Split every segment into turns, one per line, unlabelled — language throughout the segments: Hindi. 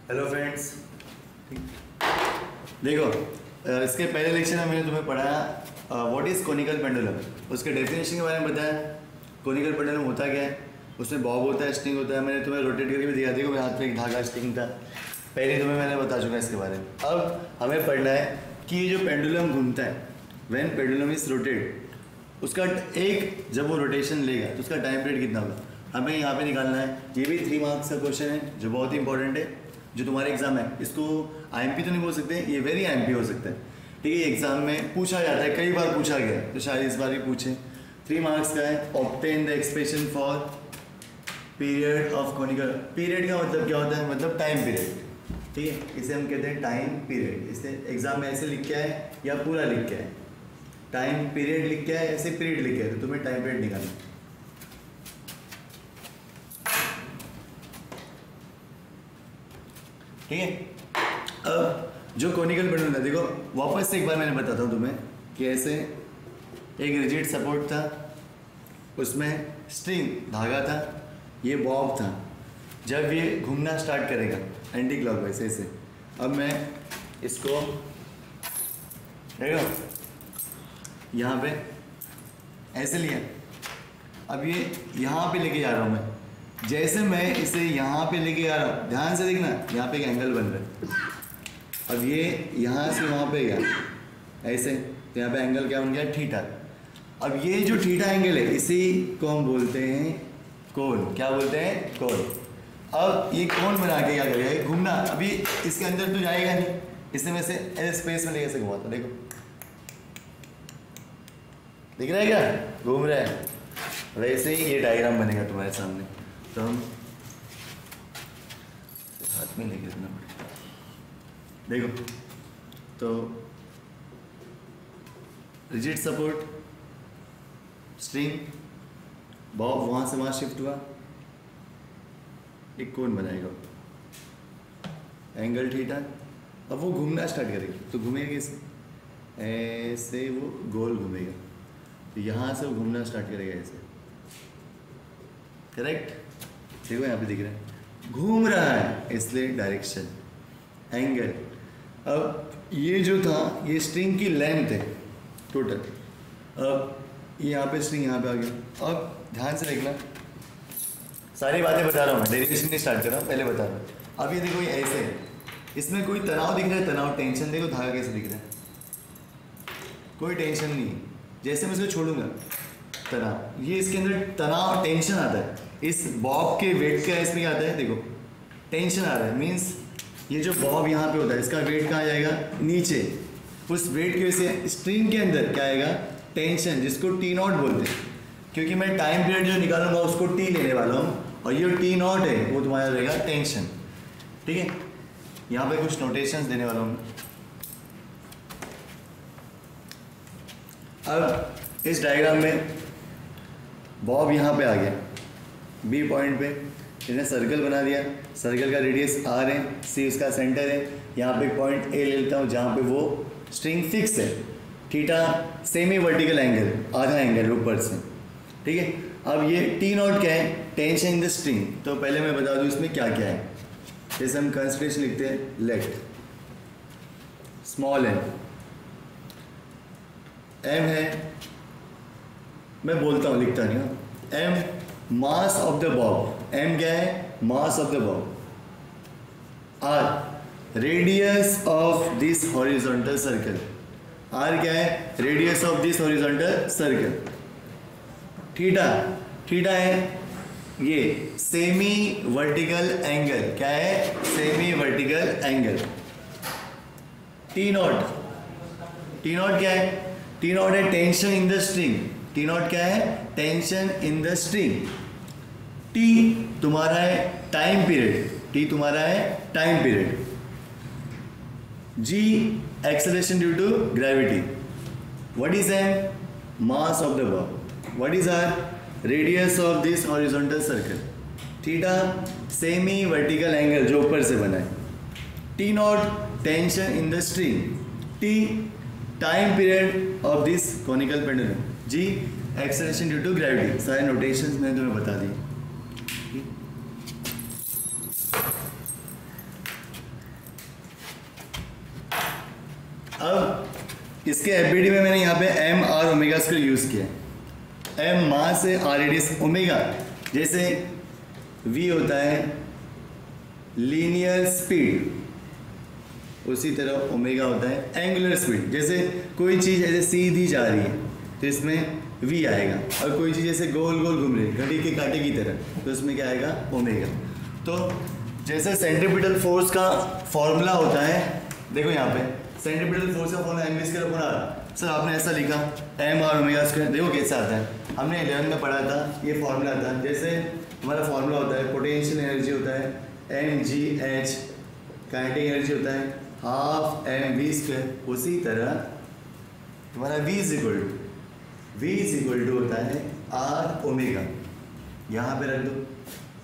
Hello friends. देखो, इसके पहले लेक्चर में मैंने तुम्हें पढ़ाया व्हाट इज़ कोनिकल पेंडुलम, उसके डेफिनेशन के बारे में बताया। कोनिकल पेंडुलम होता क्या है, उसमें बॉब होता है, स्ट्रिंग होता है। मैंने तुम्हें रोटेट करके भी दिखा दिया, मेरे हाथ में एक धागा स्ट्रिंग था, पहले तुम्हें मैंने बता चुका इसके बारे में। अब हमें पढ़ना है कि ये जो पेंडुलम घूमता है, व्हेन पेंडुलम इज रोटेट, उसका एक जब वो रोटेशन लेगा तो उसका टाइम पीरियड कितना होगा, हमें यहाँ पे निकालना है। ये भी 3 मार्क्स का क्वेश्चन है जो बहुत ही इंपॉर्टेंट है, जो तुम्हारे एग्जाम है। इसको आईएमपी तो नहीं बोल सकते, ये वेरी आईएमपी हो सकता है। ठीक है, एग्जाम में पूछा जाता है, कई बार पूछा गया, तो शायद इस बार भी पूछे। 3 मार्क्स का है। Obtain the expression for period of conical. Period का मतलब क्या होता है, मतलब टाइम पीरियड। ठीक है, इसे हम कहते हैं टाइम पीरियड। इसे एग्जाम में ऐसे लिख के है या पूरा लिख के है, टाइम पीरियड लिख के है, ऐसे पीरियड लिख के है, तो तुम्हें टाइम पीरियड निकालना। ठीक है, अब जो कोनिकल पेंडुलम है, देखो वापस से एक बार मैंने बताता हूँ तुम्हें कि ऐसे एक रिजिड सपोर्ट था, उसमें स्ट्रिंग धागा था, ये बॉब था। जब ये घूमना स्टार्ट करेगा एंटी क्लॉकवाइज ऐसे, अब मैं इसको देखो यहाँ पे ऐसे लिया, अब ये यहाँ पे लेके जा रहा हूँ मैं। जैसे मैं इसे यहाँ पे लेके आ रहा हूँ, ध्यान से देखना, यहाँ पे एक एंगल बन रहा है। अब ये यहाँ से वहाँ पे गया ऐसे, तो यहाँ पे एंगल क्या बन गया, थीटा। अब ये जो थीटा एंगल है, इसी को हम बोलते हैं कोन। क्या बोलते हैं, कोन। अब ये कोन बना के क्या करेगा, घूमना। अभी इसके अंदर तो जाएगा नहीं, इससे मैं से स्पेस में लेके ऐसे घुमाता, देखो दिख रहा है क्या, घूम रहा है। वैसे ही ये डायग्राम बनेगा तुम्हारे सामने, तो हम हाथ में लेके रखना पड़ेगा। देखो, तो रिजिड सपोर्ट, स्ट्रिंग, बॉब वहां से वहां शिफ्ट हुआ, एक कोन बनाएगा, एंगल थीटा। अब वो घूमना स्टार्ट करेगा, तो घूमेगा कैसे, ऐसे वो गोल घूमेगा, तो यहाँ से वो घूमना स्टार्ट करेगा ऐसे। करेक्ट, देखो यहाँ पे दिख रहा है घूम रहा है, इसलिए डायरेक्शन, एंगल। अब ये जो था, ये स्ट्रिंग की लेंथ है टोटल। अब ये यहाँ पे स्ट्रिंग यहाँ पे आ गया। अब ध्यान से देखना, सारी बातें बता रहा हूँ मैं, डेरिवेशन नहीं स्टार्ट कर रहा हूँ, पहले बता रहा हूँ। अब ये देखो, ये ऐसे है, इसमें कोई तनाव दिख रहा है, तनाव, टेंशन। देखो धागा कैसे दिख रहा है, कोई टेंशन नहीं है। जैसे मैं इसको छोड़ूंगा, तनाव, ये इसके अंदर तनाव, टेंशन आता है। इस बॉब के वेट का इसमें क्या आता है, देखो टेंशन आ रहा है, मीन्स ये जो बॉब यहाँ पे होता है, इसका वेट कहाँ जाएगा, नीचे। उस वेट की वजह से स्ट्रिंग के अंदर क्या आएगा, टेंशन, जिसको टी नॉट बोलते हैं। क्योंकि मैं टाइम पीरियड जो निकालूंगा उसको टी लेने वाला हूँ, और ये टी नॉट है वो तुम्हारा रहेगा टेंशन। ठीक है, यहाँ पे कुछ नोटेशंस देने वाला हूँ। अब इस डायग्राम में बॉब यहाँ पे आ गया, बी पॉइंट पे इसने सर्कल बना दिया। सर्कल का रेडियस आर है, सी उसका सेंटर है। यहाँ पे पॉइंट ए ले लेता हूँ जहाँ पे वो स्ट्रिंग फिक्स है। थीटा सेमी वर्टिकल एंगल, आधा एंगल ऊपर से। ठीक है, अब ये टी नॉट क्या है, टेंशन इन द स्ट्रिंग। तो पहले मैं बता दूँ इसमें क्या क्या है। जैसे हम कंसंट्रेशन लिखते हैं, लेट स्मॉल एम, एम है, मैं बोलता हूँ लिखता नहीं हूँ, M mass of the bob. M क्या है, mass of the bob. R radius of this horizontal circle. R क्या है, radius of this horizontal circle. Theta, theta है ये सेमी वर्टिकल एंगल। क्या है, semi vertical angle. T naught, T naught क्या है, टी नॉट है tension in the string. T naught क्या है, tension in the string. T तुम्हारा है टाइम पीरियड, टी तुम्हारा है time period. G acceleration due to gravity. What is M, mass of the bob. What is R, radius of this horizontal circle. Theta semi vertical angle जो ऊपर से बना है। T naught tension in the string. T time period of this conical pendulum. G acceleration due to gravity. सारे नोटेशंस मैंने तुम्हें बता दिए। अब इसके एफबीडी में मैंने यहाँ पे M R omega square use किया है। एम मास है, आर रेडियस, ओमेगा जैसे वी होता है लीनियर स्पीड, उसी तरह ओमेगा होता है एंगुलर स्पीड। जैसे कोई चीज़ ऐसे सीधी जा रही है तो इसमें वी आएगा, और कोई चीज़ ऐसे गोल गोल घूम रही है घड़ी के कांटे की तरह तो इसमें क्या आएगा, ओमेगा। तो जैसे सेंट्रीपिटल फोर्स का फॉर्मूला होता है, देखो यहाँ पे सेंट्रीपिटल फोर्स का formula M square upon R. Sir आपने ऐसा लिखा एम आर ओमेगा स्क्वायर, देखो कैसा आता है, हमने 11 में पढ़ा था, ये फॉर्मूला था। जैसे हमारा फॉर्मूला होता है पोटेंशियल एनर्जी होता है M G H, kinetic energy होता है हाफ एम वी स्क्वायर, उसी तरह तुम्हारा v इज इक्वल टू होता है आर ओमेगा, यहाँ पे रख दो।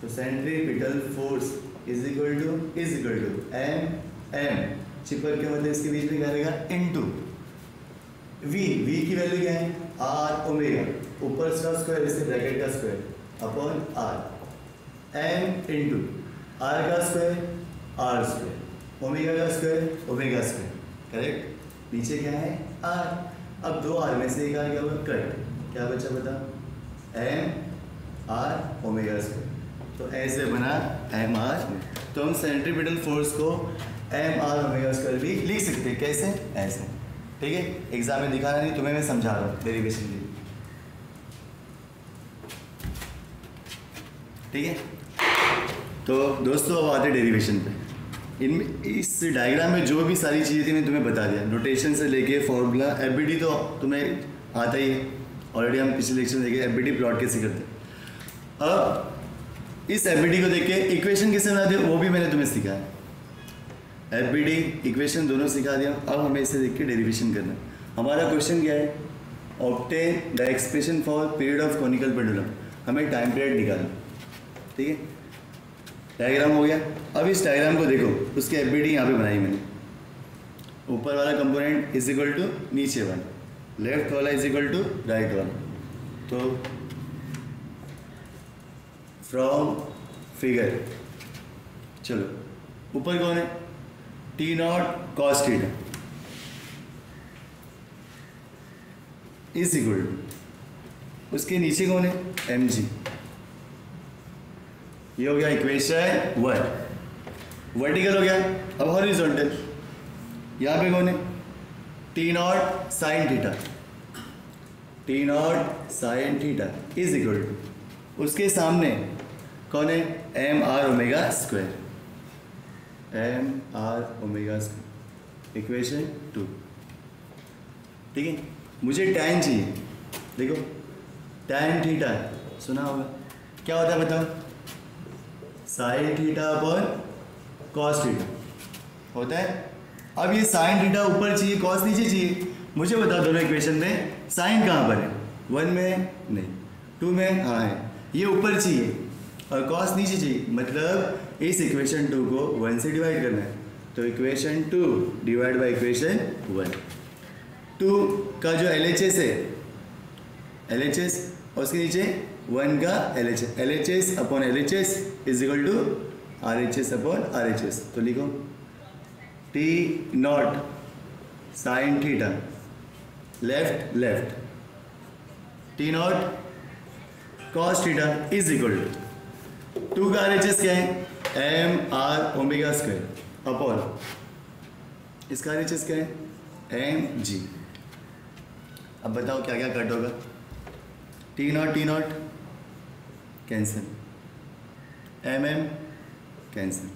तो centripetal force is equal to M चिपक के मतलब इसके बीच में क्या रहेगा, इनटू v की वैल्यू क्या है, आर ओमेगा, ऊपर का स्क्वायर इससे ब्रैकेट का square upon R, M into R का स्क्वायर आर स्क्वायर, ओमेगा का स्क्वायर ओमेगा स्क्वायर, करेक्ट। नीचे क्या है, आर। अब दो आर में से एक आर क्या होगा, कट, क्या बचा बता, एम आर ओमेगा स्क्वायर। तो ऐसे बना एम आर। तो हम सेंट्रीपिटल फोर्स को एम आर ओमेगा स्क्वायर भी लिख सकते हैं, कैसे, ऐसे, ठीक है। एग्जाम में दिखाना नहीं, तुम्हें मैं समझा रहा हूँ डेरिवेशन के, ठीक है। तो दोस्तों अब आते डेरिवेशन पे। इनमें इस डायग्राम में जो भी सारी चीज़ें थी मैं तुम्हें बता दिया, नोटेशन से लेके फॉर्मूला, एफबीडी तो तुम्हें आता ही है, ऑलरेडी हम पिछले लेक्चर में देखे एफबीडी प्लॉट कैसे करते हैं। अब इस एफबीडी को देख के इक्वेशन कैसे बनाते हैं वो भी मैंने तुम्हें सिखाया, एफबीडी इक्वेशन दोनों सिखा दिया। अब हमें इसे देख के डेरिवेशन करना है। हमारा क्वेश्चन क्या है, obtain the expression for period of conical pendulum, हमें टाइम पीरियड निकालना, ठीक है। डायग्राम हो गया। अब इस डायग्राम को देखो, उसकी एफबीडी यहाँ पे बनाई मैंने, ऊपर वाला कंपोनेंट इज इक्वल टू नीचे वाला, लेफ्ट वाला इज इक्वल टू राइट वाला। तो फ्रॉम फिगर, चलो ऊपर कौन है, T naught cos theta is equal to, उसके नीचे कौन है, एम जी। ये हो गया इक्वेशन 1, वर्टिकल हो गया। अब हॉरिजॉन्टल, यहाँ पे कौन है, T naught sine theta, T naught sine theta is equal to, उसके सामने कौन है, M R omega square, M R omega square, equation 2, ठीक है। मुझे टैन चाहिए, देखो टैन थीटा सुना होगा, क्या होता है बताओ, sign theta upon cos theta होता है। अब ये साइन थीटा ऊपर चाहिए, कॉस नीचे चाहिए, मुझे बताओ दोनों इक्वेशन में साइन कहाँ पर है, 1 में नहीं, 2 में हाँ है, ये ऊपर चाहिए और कॉस नीचे चाहिए, मतलब इस इक्वेशन 2 को 1 से डिवाइड करना है। तो इक्वेशन 2 डिवाइड बाई इक्वेशन 1, 2 का जो LHS है, LHS और उसके नीचे 1 का LHS, LHS upon LHS is equal to RHS upon RHS। तो लिखो T naught sine theta, left left, T naught cos theta is equal to 2 का RHS क्या है, M R omega square upon इसका RHS क्या है, एम जी। अब बताओ क्या क्या कट होगा, T not cancel, M cancel.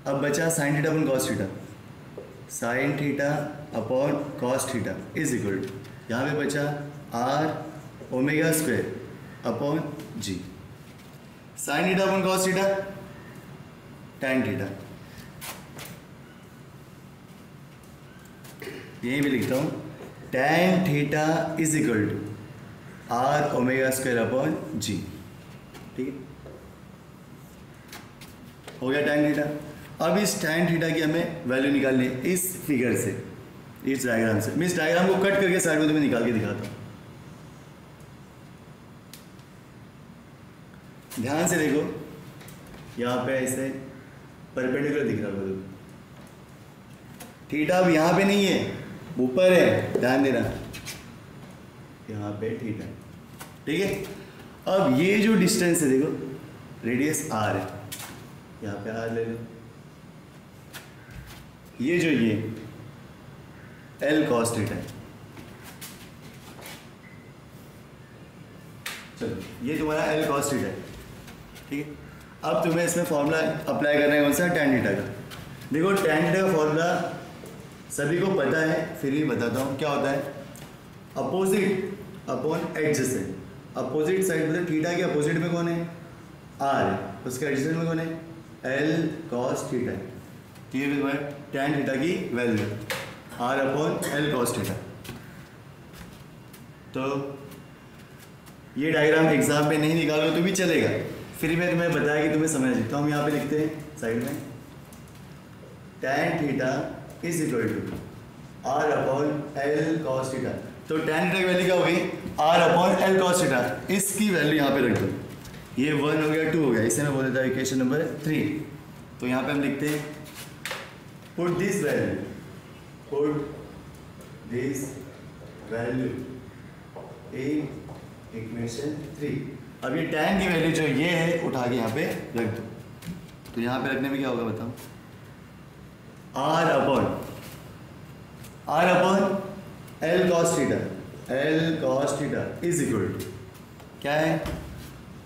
अब बचा sine theta upon cos theta, sine theta upon cos theta is equal to, यहाँ पे बचा R omega square upon g, sine theta upon cos theta tan theta, यहीं भी लिखता हूँ tan theta is equal to R omega square upon जी, ठीक है, हो गया टैन थीटा। अब इस टैन थीटा की हमें वैल्यू निकालनी है इस फिगर से, इस डायग्राम से। मैं इस डायग्राम को कट करके साइड में तुम्हें निकाल के दिखाता हूँ, ध्यान से देखो, यहाँ पे ऐसे परपेंडिकुलर दिख रहा होगा, थीटा अब यहाँ पे नहीं है, ऊपर है, ध्यान देना, यहाँ पे थीटा, ठीक है। अब ये जो डिस्टेंस है देखो, रेडियस आर है, यहाँ पे आर ले लो, ये जो ये एल कॉस थीटा है, चलो ये तुम्हारा एल कॉस थीटा है, ठीक है। अब तुम्हें इसमें फॉर्मूला अप्लाई करना है, कौन सा, टैन थीटा का। देखो टैन थीटा का फॉर्मूला सभी को पता है, फिर भी बताता हूँ क्या होता है। Opposite upon adjacent, opposite side मतलब थीटा के अपोजिट में कौन है, आर है, उसके एडजेसेंट में कौन है, एल कॉस थीटा है, ठीक है। तुम्हारे टैन थीटा की value R upon L cos theta. तो ये डायग्राम एग्जाम में नहीं निकालो तो भी चलेगा, फिर मैं तुम्हें बताया कि तुम्हें समझ सकता हूँ। हम यहाँ पे लिखते हैं साइड में, tan theta is equal to R upon L cos theta. तो टैन थीटा की वैल्यू क्या होगी, R upon L cos theta, इसकी वैल्यू यहाँ पे रख दो, ये 1 हो गया, 2 हो गया, इसे मैं बोल देता हूँ इक्वेशन नंबर 3। तो यहाँ पे हम लिखते हैं put this value, put this value in equation 3। अब ये टैन की वैल्यू जो ये है उठा के यहाँ पे रख दो। तो यहाँ पे रखने में क्या होगा बताओ, R upon L cos theta, L cos theta is equal to क्या है,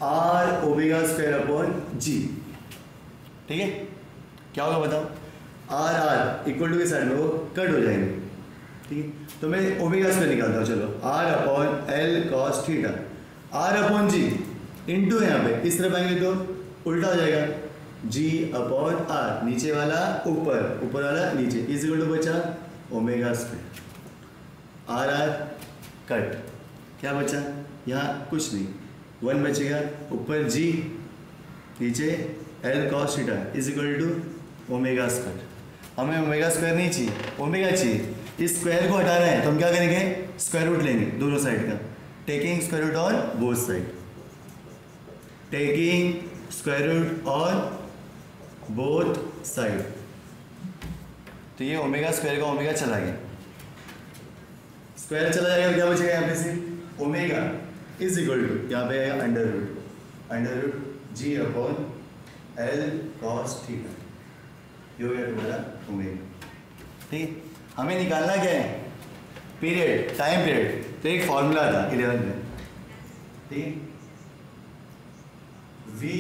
आर ओमेगा स्क्वायर अपॉन जी, ठीक है। क्या होगा बताओ, आर आर इक्वल टू के साइड में वो कट हो जाएंगे, ठीक है। तो मैं ओमेगा स्क्वायर निकालता हूँ, चलो R upon L cos theta, R upon G into यहाँ पे इस तरफ आएंगे तो उल्टा हो जाएगा, जी अपॉन आर, नीचे वाला ऊपर, ऊपर वाला नीचे, इज इक्वल टू बचा omega square, R R cut, क्या बचा यहाँ कुछ नहीं, 1 बचेगा, ऊपर जी नीचे L cos theta is equal to omega square. हमें ओमेगा स्क्वायर नहीं चाहिए, ओमेगा चाहिए, इस स्क्वायर को हटाना है तो हम क्या करेंगे, स्क्वायर रूट लेंगे दोनों साइड का, taking square root on both side, taking square root on both side. तो ये ओमेगा स्क्वायर का ओमेगा चला गया, स्क्वायर चला जाएगा, क्या बचेगा यहाँ पे से, ओमेगा इज इक्वल टू यहाँ पे आएगा under root g upon L cos theta, ये हो गया तुम्हारा ओमेगा, ठीक। हमें निकालना क्या है, पीरियड, टाइम पीरियड। तो एक फॉर्मूला था 11 में, ठीक, वी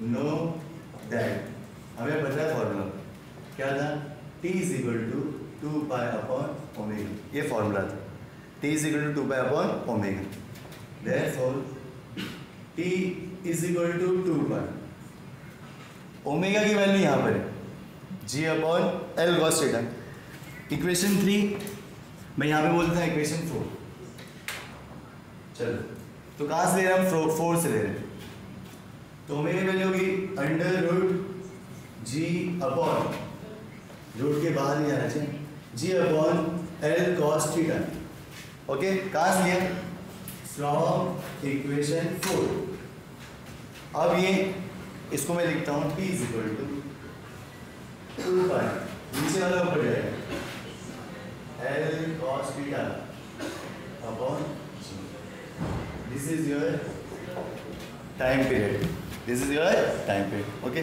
नो दैट, हमें पता है फॉर्मूला क्या था, t is equal to 2 pi upon omega, ये फॉर्मूला था, t is equal to 2 pi upon omega, therefore t is equal to 2 pi, omega की वैल्यू यहाँ पर है, g upon L cos theta. Equation 3 मैं यहाँ पे बोलता था इक्वेशन 4, चलो तो कहाँ से ले रहे हैं हम, 4 से ले रहे हैं, तो ओमेगा की वैल्यू होगी under root g upon, root के बाहर नहीं जाना चाहिए, g upon L cos theta, okay. कहाँ से लिया, फ्रॉम इक्वेशन 4। अब ये इसको मैं लिखता हूँ t is equal to 2 pi, नीचे वाला ऊपर जाएगा, L cos theta upon G, this is your time period, this is your time period, okay.